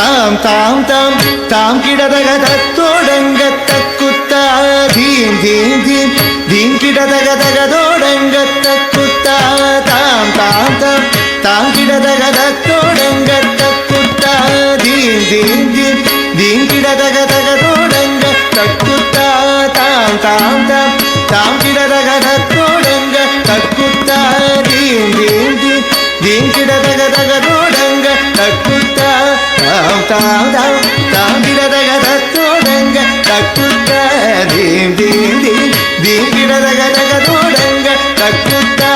தாம் தாம் தாம் தாம் கிடதக தத்தோடங்க தக்குத்தா தீம் தீம் தீம் தீம் கிடதக தகதோடங்க தக்குத்தா தாம் தாம் தாம் தாம் கிடதக தத்தோடங்க தக்குத்தா தீம் தீம் தீம் தீம் கிடதக தகதோடங்க தக்குத்தா தாம் தாம் தாம் தாம் கிடதக தத்தோடங்க தக்குத்தா தீம் தீம் தீம் தீம் கிடதக தகதோடங்க தக்குத்தா தாம் தாம் தாம் தாம் கிடதக தத்தோடங்க தக்குத்தா தீம் தீம் தீம் தீம் கிடதக தகதோடங்க தக்குத்தா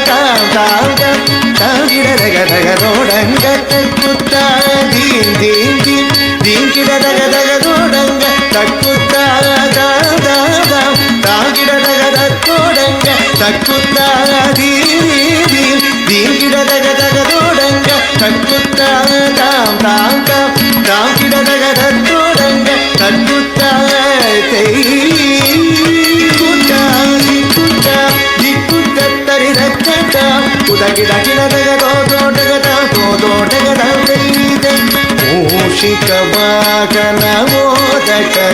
தாம் தாம் தாம் தாம் கிடதக தகதோடங்க தக்குத்தா தீம் தீம் தீம் தீம் கிடதக தகதோடங்க தக்குத்தா தாம் தாம் தாம் தாம் கிடதக தத்தோடங்க தக்குத்தா தீம் தீம் தீம் கிடதக தகதோடங்க தக்குத்தா தாம் தாம் தாம் தாம் கிடதக தத்தோடங்க தக்குத்தா குத்தா குத்தா திக்குத்த தரிதக்கா உதகிட கிடதக தோதோடகதா தோதோடகதா தெய்த மூஷிக வாகன மோதக